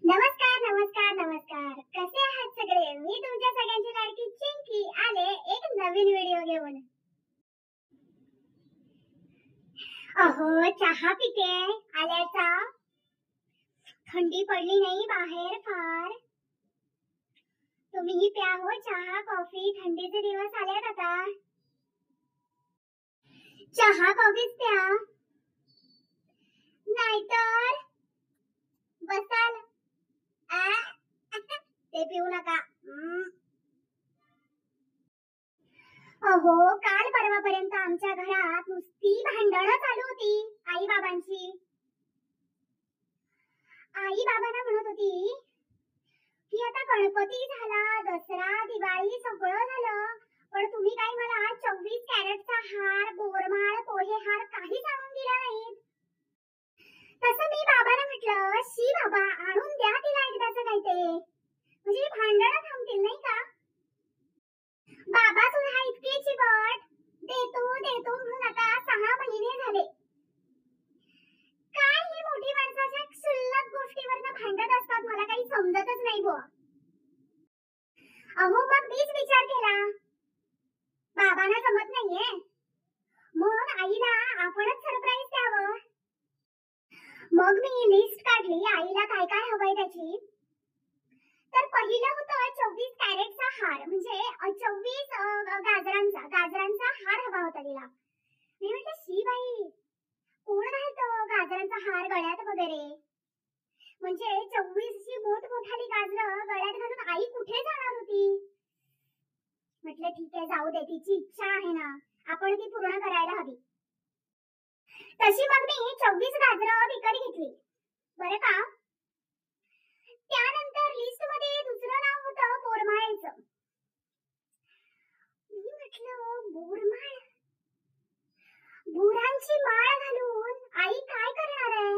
नमस्कार नमस्कार नमस्कार. कसे आहात सगळे? मी तुमच्या सगळ्यांची लाडकी चिंकी आले एक नवीन व्हिडिओ घेऊन. अहो चहा पिते आल्याचा. थंडी पडली नाही बाहेर फार. तुम्हीही प्या हो चहा कॉफी. थंडीचे दिवस आलेत आता. चहा कॉफीच प्या, नाहीतर बसाल ते पिऊ नका. अहो काल परवापर्यंत आमच्या घरात नुसती भांडणं चालू होती आई बाबांची. आई बाबांना म्हणत होती की आता गणपती झाला, दसरा दिवाळी सगळं झालं, पण तुम्ही काही मला 24 कॅरेटचा हार, बोरमाळ, पोहे हार काही आणून दिला नाहीत. तसं मी बाबांना म्हटलं, शी बाबा आणून द्या तिला एकदाच काही ते, म्हणजे भांडणं थांबतील नाही का. बाबा सुद्धा इतके चिवट, देतो देतो म्हणून आता 6 महिने झाले. काय ही मोठी माणसाच्या क्षुल्लक गोष्टीवरनं भांडत असतात मला काही समजतच नाही बुवा. अहो मग मीच विचार केला, बाबांना जमत नाहीये, मग आईला आपणच सरप्राईज द्यावं. मग मी लिस्ट काढली आईला काय काय हवंय त्याची. तर पहिलं होतं 24 कॅरेटचा हार, म्हणजे 24 गाजरांचा हार हवा होता तिला. मी म्हटलं शी बाई कोण घालतं गाजरांचा हार गळ्यात वगैरे, म्हणजे 24ची मोठमोठाली गाजरं गळ्यात घालून आई कुठे जाणार होती. म्हटलं ठीक आहे जाऊ दे, तिची इच्छा आहे ना, आपण ती पूर्ण करायला हवी. तशी मग मी 24 गाजरं विकत घेतली बरं का. त्यानंतर लिस्ट मध्ये दुसरं नाव होतं बोरमाळेचं. मी म्हटलं बोरमाळ, बोरांची माळ घालून आई काय करणार आहे,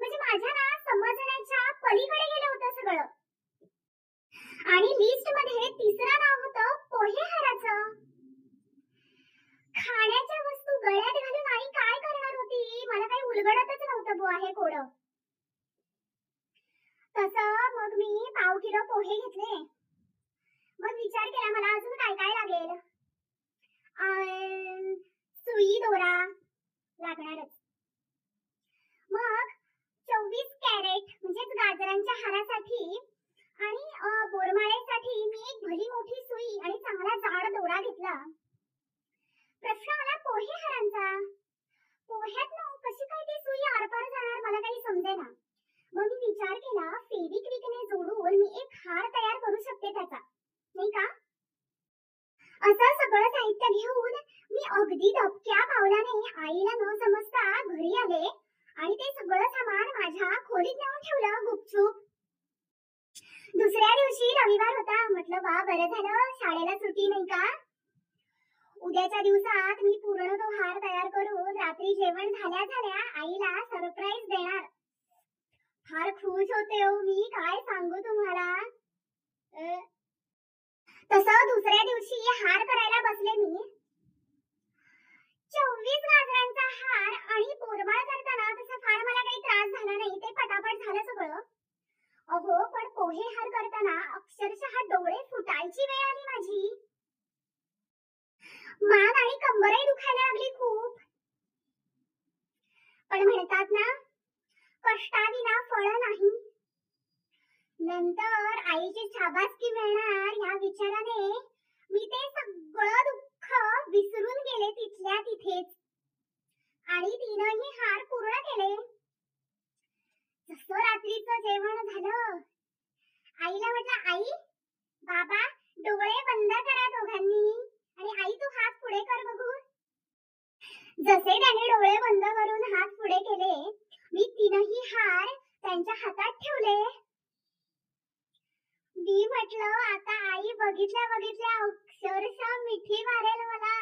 म्हणजे माझ्या ना समजण्याच्या पलीकडे गेलं होतं सगळं. आणि लिस्ट मध्ये तिसरं नाव होतं पोहे हाराचं. खाण्याच्या वस्तू गळ्यात घालून आई काय करणार होती मला काही उलगडतच नव्हतं बुवा हे कोडं. तसं मग मी पाव किलो पोहे घेतले. मग विचार केला मला अजून काय काय लागेल. सुई दोरा लागणारच. मग 24 कॅरेट म्हणजेच गाजरांच्या हारासाठी आणि बोरमाळेसाठी मी एक भली मोठी सुई आणि चांगला जाड दोरा घेतला. प्रश्न आला पोहे हारांचा. पोह्यात कशी काय ती सुई आरपार जाणार मला काही समजेना. मग मी विचार केला फेविक्विकने जोडून मी एक हार तयार करू शकते त्याचा, नाही का. असं सगळं साहित्य घेऊन मी अगदी दबक्या पावलाने आईला न समजता घरी आले आणि ते सगळं सामान माझ्या खोलीत नेऊन ठेवलं गुपचूप. दुसऱ्या दिवशी रविवार होता. म्हटलं वा बरं झालं शाळेला सुट्टी नाही का. उद्याच्या दिवसात मी पूर्ण तो हार तयार करून रात्री जेवण झाल्या झाल्या आईला सरप्राईज देणार. फार खुश होते हो मी, काय सांगू तुम्हाला. तसं दुसऱ्या दिवशी हार करायला बसले मी. 24 गाजरांचा हार आणि बोरमाळ करताना तसा फार मला काही त्रास झाला नाही, ते पटापट झालं सगळं. अहो पण पोहे हार करताना अक्षरशः डोळे फुटायची वेळ आली माझी. मान आणि कंबरही दुखायला लागली खूप. पण म्हणतात ना कष्टाविना फळ नाही. नंतर आईची शाबासकी मिळणार या विचाराने मी ते सगळं दुःख विसरून गेले तिथल्या तिथेच आणि 3ही हार पूर्ण केले. जसं रात्रीचं जेवण झालं आईला म्हटलं आई बाबा डोळे बंद करा दोघांनी आणि आई तू हात पुढे कर बघू. जसे त्याने डोळे बंद करून हात पुढे केले मी 3ही हार त्यांच्या हातात ठेवले. मी म्हटलं आता आई बघितल्या बघितल्या अक्षरशः मिठी मारेल मला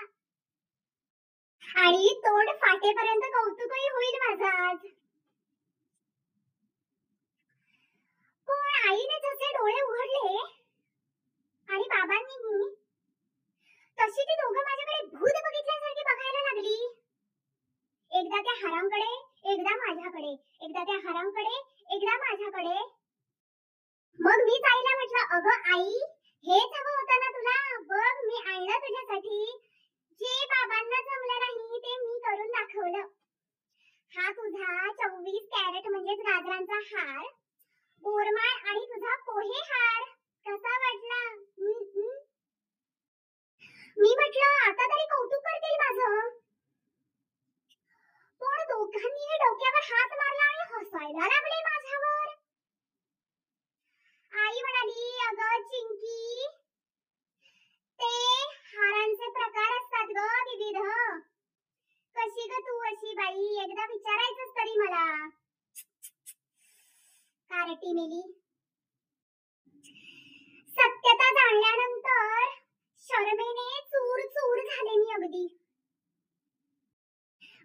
आणि तोंड फाटेपर्यंत कौतुकही होईल माझं आज. पण आईने जसे डोळे उघडले आणि बाबांनी तशी ती दोघं माझ्याकडे भूत बघितल्यासारखी बघायला लागली. एकदा त्या हारांकडे, एकदा माझ्याकडे, एकदा त्या हारांकडे, एकदा माझ्याकडे. मग मी आईला म्हटलं, अगं आई, हेच हवं होतं ना तुला, बघ मी आणलं तुझ्यासाठी. जे बाबांना जमलं नाही ते मी करून दाखवलं. हा तुझा 24 कॅरेट म्हणजेच गाजरांचा हार, बोरमाळ आणि तुझा पोहे हार कसा वाटला? मी म्हटलं आता तरी कौतुक करतील माझं. पण दोघांनी डोक्यावर हात मारला आणि हसायला लागले माझ्यावर. आई म्हणाली, अगं चिंकी, ते हारांचे प्रकार असतात ग विविध. कशी ग तू अशी बाई, एकदा विचारायचंच तरी मला. कारटी मेली. सत्यता जाणल्यानंतर शरमेने चूर चूर झाले मी अगदी.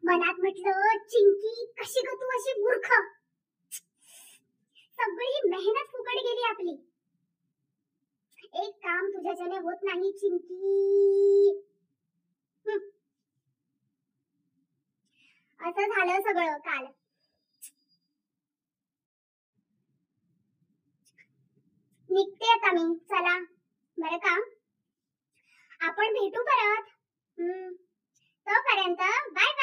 मनात म्हटलं, चिंकी कशी ग तू अशी मूर्ख, सगळी मेहनत फुकट गेली आपली. एक काम तुझ्याच्याने होत नाही चिंकी. असं झालं सगळं काल. निघते आता मी, चला बरं का, आपण भेटू परत. तोपर्यंत बाय.